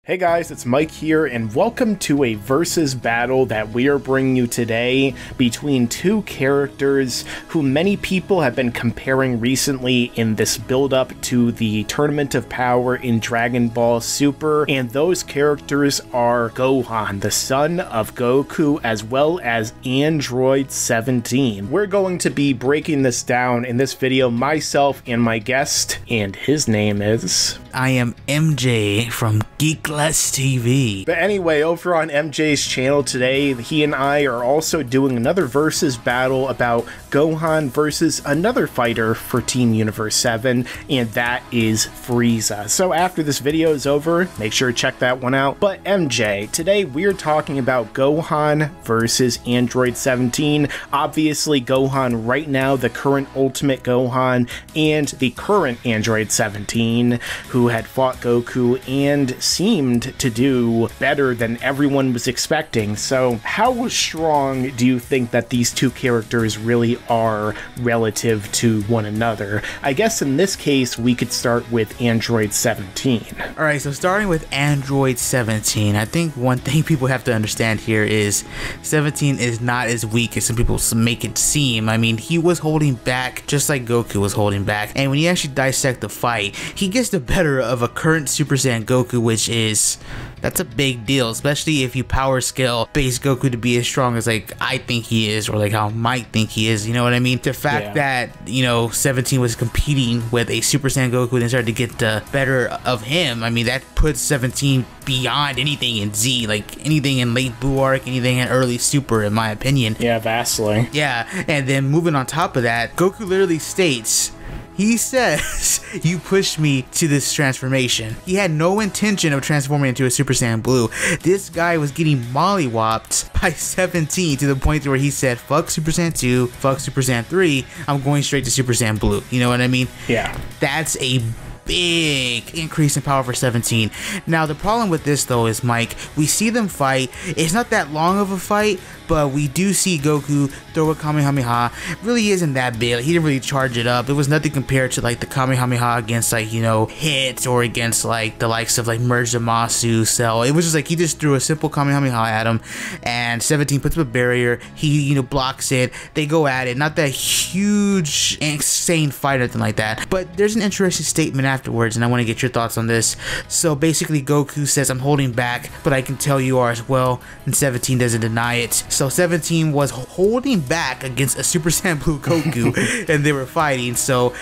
Hey guys, it's Mike here, and welcome to a versus battle that we are bringing you today between two characters who many people have been comparing recently in this build-up to the Tournament of Power in Dragon Ball Super, and those characters are Gohan, the son of Goku, as well as Android 17. We're going to be breaking this down in this video, myself and my guest, and his name is... I am MJ from Geekless TV. But anyway, over on MJ's channel today, he and I are also doing another versus battle about Gohan versus another fighter for Team Universe 7, and that is Frieza. So after this video is over, make sure to check that one out. But MJ, today we're talking about Gohan versus Android 17. Obviously, Gohan right now, the current Ultimate Gohan, and the current Android 17, who had fought Goku and seemed to do better than everyone was expecting. So how strong do you think that these two characters really are relative to one another? I guess in this case we could start with Android 17. Alright, so starting with Android 17, I think one thing people have to understand here is 17 is not as weak as some people make it seem. I mean, he was holding back just like Goku was holding back, and when you actually dissect the fight, he gets the better of a current Super Saiyan Goku, which is... that's a big deal, especially if you power scale base Goku to be as strong as like I think he is, or like how I might think he is, you know what I mean? The fact that, you know, 17 was competing with a Super Saiyan Goku and started to get the better of him, I mean, that puts 17 beyond anything in Z, like anything in late Blue Arc, anything in early Super, in my opinion. Yeah, vastly. Yeah, and then moving on top of that, Goku literally states, he says, you pushed me to this transformation. He had no intention of transforming into a Super Saiyan Blue. This guy was getting mollywopped by 17 to the point where he said, fuck Super Saiyan 2, fuck Super Saiyan 3, I'm going straight to Super Saiyan Blue. You know what I mean? Yeah. That's a big increase in power for 17. Now the problem with this though is, Mike, we see them fight. It's not that long of a fight, but we do see Goku throw a Kamehameha. It really isn't that big. He didn't really charge it up. It was nothing compared to like the Kamehameha against like, you know, Hits, or against like the likes of like Merge Zamasu, Cell. It was just like he just threw a simple Kamehameha at him, and 17 puts up a barrier. He, you know, blocks it. They go at it. Not that huge, insane fight or anything like that. But there's an interesting statement afterwards, and I want to get your thoughts on this. So basically Goku says, I'm holding back, but I can tell you are as well, and 17 doesn't deny it. So 17 was holding back against a Super Saiyan Blue Goku and they were fighting. So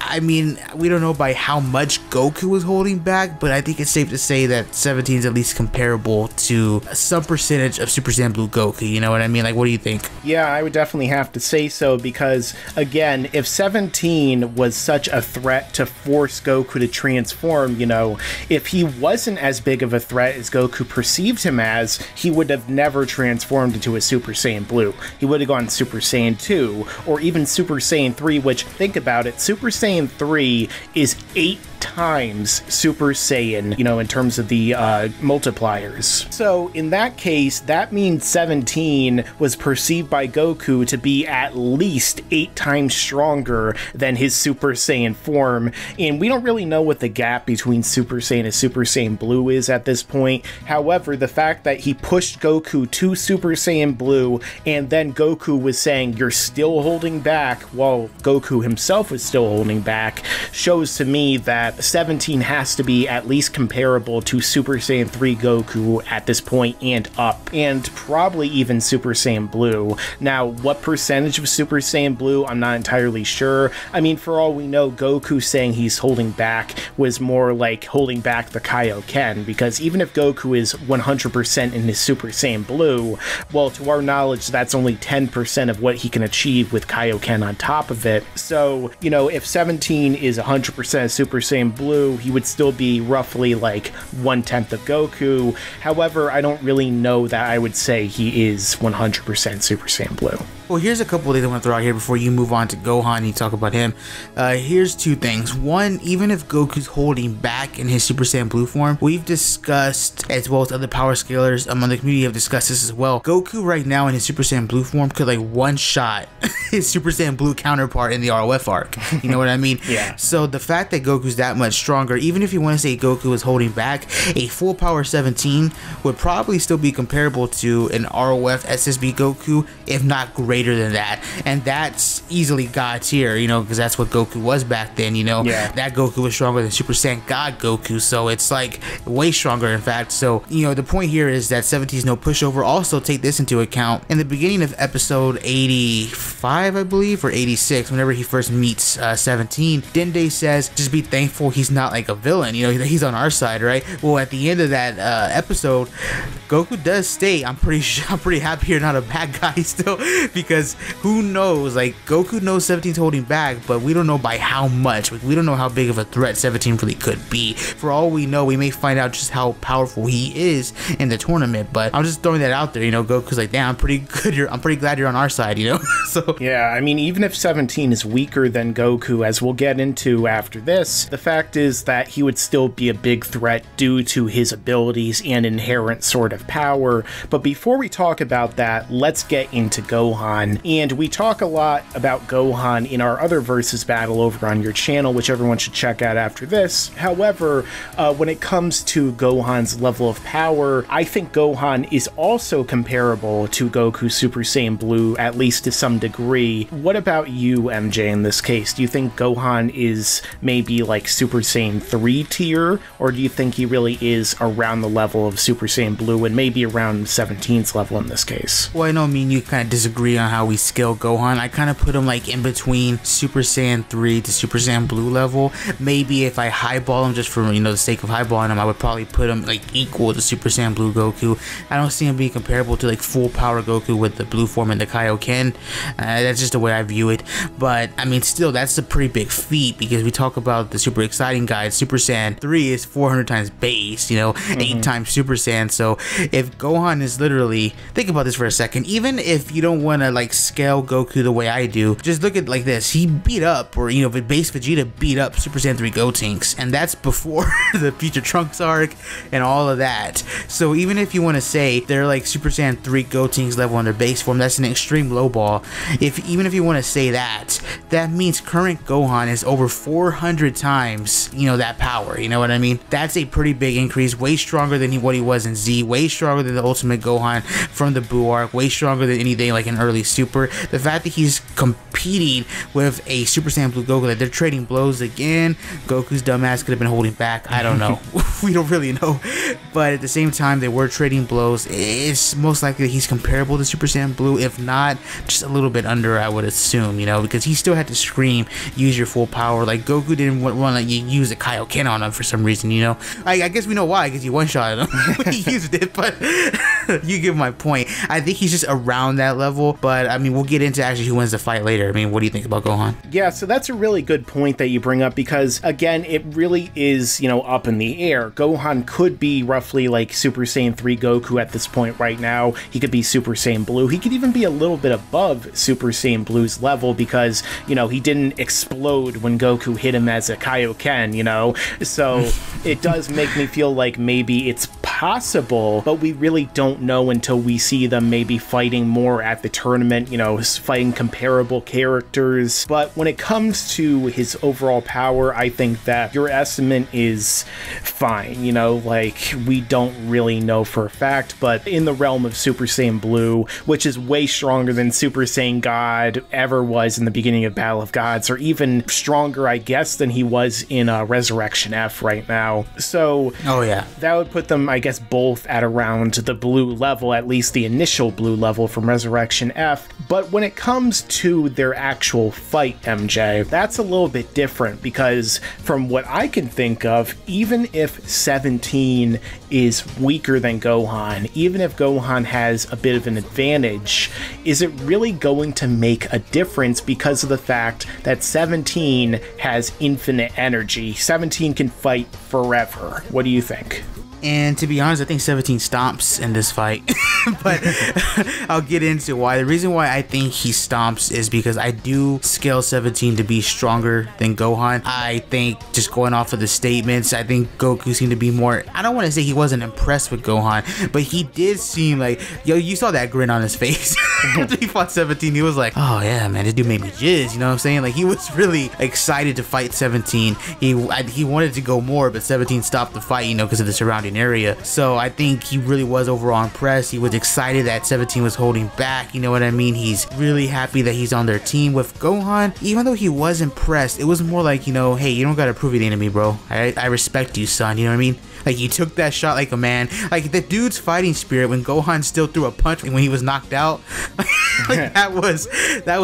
I mean, we don't know by how much Goku was holding back, but I think it's safe to say that 17 is at least comparable to some percentage of Super Saiyan Blue Goku. You know what I mean? Like, what do you think? Yeah, I would definitely have to say so, because again, if 17 was such a threat to force Goku to transform, you know, if he wasn't as big of a threat as Goku perceived him as, he would have never transformed into a Super Saiyan Blue. He would have gone Super Saiyan 2, or even Super Saiyan 3, which, think about it, Super Saiyan 3 is 8 times Super Saiyan, you know, in terms of the multipliers. So in that case, that means 17 was perceived by Goku to be at least 8 times stronger than his Super Saiyan form, and we don't really know what the gap between Super Saiyan and Super Saiyan Blue is at this point. However, the fact that he pushed Goku to Super Saiyan Blue, and then Goku was saying, you're still holding back, while Goku himself was still holding back, shows to me that 17 has to be at least comparable to Super Saiyan 3 Goku at this point and up, and probably even Super Saiyan Blue. Now, what percentage of Super Saiyan Blue, I'm not entirely sure. I mean, for all we know, Goku saying he's holding back was more like holding back the Kaioken, because even if Goku is 100% in his Super Saiyan Blue, well, to our knowledge, that's only 10% of what he can achieve with Kaioken on top of it. So, you know, if 17 is 100% Super Saiyan Blue, he would still be roughly like 1/10 of Goku. However, I don't really know that I would say he is 100% Super Saiyan Blue. Well, here's a couple of things I want to throw out here before you move on to Gohan and you talk about him. Here's two things. One, even if Goku's holding back in his Super Saiyan Blue form, we've discussed, as well as other power scalers among the community have discussed this as well, Goku right now in his Super Saiyan Blue form could like one-shot his Super Saiyan Blue counterpart in the ROF arc. You know what I mean? Yeah. So the fact that Goku's that much stronger. Even if you want to say Goku is holding back, a full power 17 would probably still be comparable to an ROF SSB Goku, if not greater than that. And that's easily God tier, you know, because that's what Goku was back then, you know. Yeah. That Goku was stronger than Super Saiyan God Goku, so it's like way stronger, in fact. So, you know, the point here is that 17 is no pushover. Also, take this into account. In the beginning of episode 85, I believe, or 86, whenever he first meets 17, Dende says, just be thankful he's not like a villain, you know, he's on our side, right? Well, at the end of that episode, Goku does state, I'm pretty happy you're not a bad guy still, because who knows, like, Goku knows 17's holding back, but we don't know by how much. We don't know how big of a threat 17 really could be. For all we know, we may find out just how powerful he is in the tournament, but I'm just throwing that out there, you know. Goku's like, damn, I'm pretty good, I'm pretty glad you're on our side, you know. So yeah, I mean, even if 17 is weaker than Goku, as we'll get into after this, the fact is that he would still be a big threat due to his abilities and inherent sort of power. But before we talk about that, let's get into Gohan. And we talk a lot about Gohan in our other Versus battle over on your channel, which everyone should check out after this. However, when it comes to Gohan's level of power, I think Gohan is also comparable to Goku Super Saiyan Blue, at least to some degree. What about you, MJ, in this case? Do you think Gohan is maybe like Super Saiyan 3 tier, or do you think he really is around the level of Super Saiyan Blue and maybe around 17's level in this case? Well, I know me and you kind of disagree on how we scale Gohan. I kind of put him like in between Super Saiyan 3 to Super Saiyan Blue level. Maybe if I highball him just for, you know, the sake of highballing him, I would probably put him like equal to Super Saiyan Blue Goku. I don't see him being comparable to like full power Goku with the blue form and the Kaioken. That's just the way I view it. But I mean, still, that's a pretty big feat, because we talk about the super exciting guys. Super Saiyan 3 is 400 times base, you know, 8 times Super Saiyan. So if Gohan is literally, think about this for a second, even if you don't want to like scale Goku the way I do, just look at like this. He beat up, or, you know, base Vegeta beat up Super Saiyan 3 Gotenks, and that's before the Future Trunks arc and all of that. So even if you want to say they're like Super Saiyan 3 Gotenks level on their base form, that's an extreme low ball. Even if you want to say that, that means current Gohan is over 400 times, you know, that power, you know what I mean? That's a pretty big increase, way stronger than what he was in Z, way stronger than the Ultimate Gohan from the Buu arc, way stronger than anything like an early Super. The fact that he's competing with a Super Saiyan Blue Goku, that they're trading blows again, Goku's dumbass could have been holding back, I don't know. We don't really know, but at the same time, they were trading blows. It's most likely he's comparable to Super Saiyan Blue, if not just a little bit under, I would assume, you know, because he still had to scream, use your full power. Like, Goku didn't want to let you use a Kaioken on him for some reason, you know. I guess we know why, because you one-shotted him when he used it, but you get my point. I think he's just around that level, but I mean, we'll get into actually who wins the fight later. I mean, what do you think about Gohan? Yeah, so that's a really good point that you bring up, because again, it really is, you know, up in the air. Gohan could be roughly like Super Saiyan 3 Goku at this point right now. He could be Super Saiyan Blue. He could even be a little bit above Super Saiyan Blue's level, because, you know, he didn't explode when Goku hit him as a Kaioken, you know? So it does make me feel like maybe it's possible, but we really don't know until we see them maybe fighting more at the tournament, you know, fighting comparable characters. But when it comes to his overall power, I think that your estimate is fine, you know, like, we don't really know for a fact, but in the realm of Super Saiyan Blue, which is way stronger than Super Saiyan God ever was in the beginning of Battle of Gods, or even stronger, I guess, than he was in Resurrection F right now. So, oh yeah, that would put them, I guess, both at around the blue level, at least the initial blue level from Resurrection F. But when it comes to their actual fight, MJ, that's a little bit different, because from what I can think of, even if 17 is weaker than Gohan, even if Gohan has a bit of an advantage, is it really going to make a difference because of the fact that 17 has infinite energy? 17 can fight forever. What do you think? And to be honest, I think 17 stomps in this fight. But I'll get into why. The reason why I think he stomps is because I do scale 17 to be stronger than Gohan. I think, just going off of the statements, I think Goku seemed to be more, I don't want to say he wasn't impressed with Gohan, but he did seem like, yo, you saw that grin on his face. After he fought 17, he was like, oh yeah, man, this dude made me jizz, you know what I'm saying? Like, he was really excited to fight 17. He wanted to go more, but 17 stopped the fight, you know, because of the surrounding area. So I think he really was overall impressed. He was excited that 17 was holding back, you know what I mean? He's really happy that he's on their team. With Gohan, even though he was impressed, it was more like, you know, hey, you don't gotta prove anything to me, bro. I respect you, son, you know what I mean? Like, you took that shot like a man. Like, the dude's fighting spirit when Gohan still threw a punch when he was knocked out. Like, that was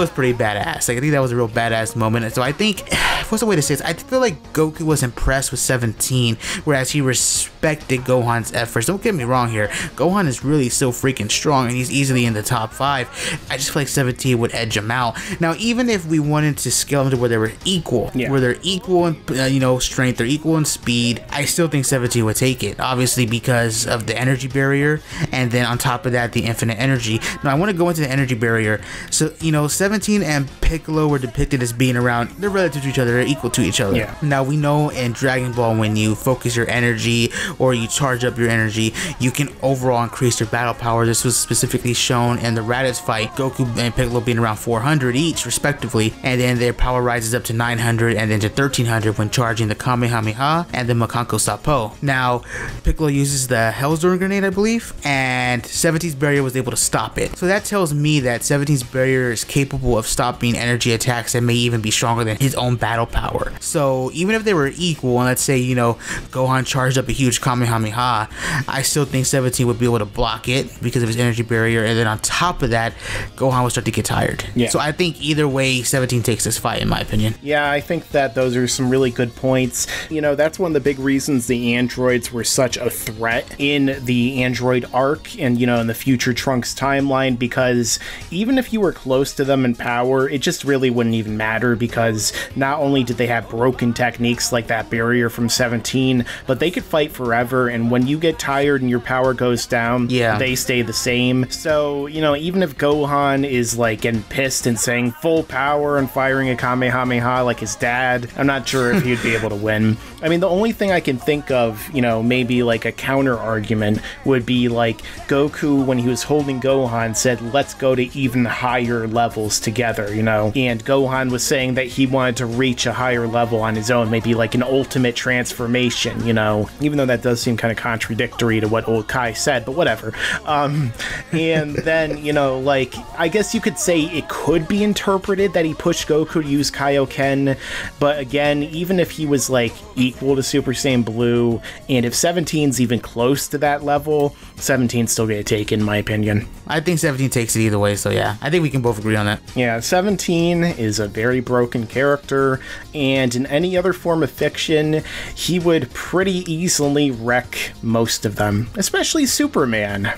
pretty badass. Like, I think that was a real badass moment. And so I think, what's the way to say this? I feel like Goku was impressed with 17, whereas he respected Gohan's efforts. Don't get me wrong here. Gohan is really so freaking strong, and he's easily in the top 5. I just feel like 17 would edge him out. Now, even if we wanted to scale them to where they were equal, where they're equal in, you know, strength, they're equal in speed, I still think 17 would take it, obviously, because of the energy barrier, and then on top of that, the infinite energy. Now, I want to go into the energy barrier. So, you know, 17 and Piccolo were depicted as being around, they're relative to each other, they're equal to each other. Now, we know in Dragon Ball, when you focus your energy or you charge up your energy, you can overall increase your battle power. This was specifically shown in the Raditz fight, Goku and Piccolo being around 400 each, respectively, and then their power rises up to 900 and then to 1300 when charging the Kamehameha and the Makanko Sapo. Now, Piccolo uses the Hellstorm grenade, I believe, and 17's barrier was able to stop it. So that tells me that 17's barrier is capable of stopping energy attacks that may even be stronger than his own battle power. So even if they were equal, and let's say, you know, Gohan charged up a huge Kamehameha, I still think 17 would be able to block it because of his energy barrier, and then on top of that, Gohan would start to get tired. So I think either way, 17 takes this fight, in my opinion. Yeah, I think that those are some really good points. You know, that's one of the big reasons the androids were such a threat in the Android arc and, you know, in the future Trunks timeline, because even if you were close to them in power, it just really wouldn't even matter, because not only did they have broken techniques like that barrier from 17, but they could fight forever, and when you get tired and your power goes down, they stay the same. So, you know, even if Gohan is like getting pissed and saying full power and firing a Kamehameha like his dad, I'm not sure if he'd be able to win. I mean, the only thing I can think of, you know, maybe like a counter argument would be like Goku, when he was holding Gohan, said, let's go to even higher levels together, you know, and Gohan was saying that he wanted to reach a higher level on his own, maybe like an ultimate transformation, you know, even though that does seem kind of contradictory to what old Kai said, but whatever. And then, you know, like, I guess you could say it could be interpreted that he pushed Goku to use Kaioken, but again, even if he was like equal to Super Saiyan Blue, and if 17's even close to that level, 17's still gonna take, in my opinion. I think 17 takes it either way, so yeah, I think we can both agree on that. Yeah, 17 is a very broken character, and in any other form of fiction, he would pretty easily wreck most of them, especially Superman.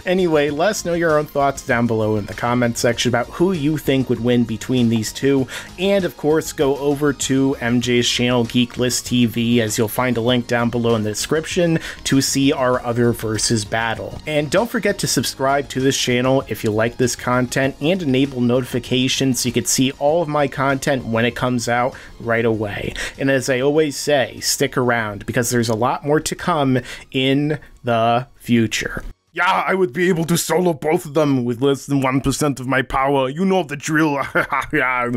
Anyway, let us know your own thoughts down below in the comment section about who you think would win between these two, and of course, go over to MJ's channel, Geek List TV, as you'll find a link down below in the description to see our other versus battle. And don't forget to subscribe to this channel if you like this content, and enable notifications so you can see all of my content when it comes out right away. And as I always say, stick around, because there's a lot more to come in the future. Yeah, I would be able to solo both of them with less than 1% of my power. You know the drill. Yeah.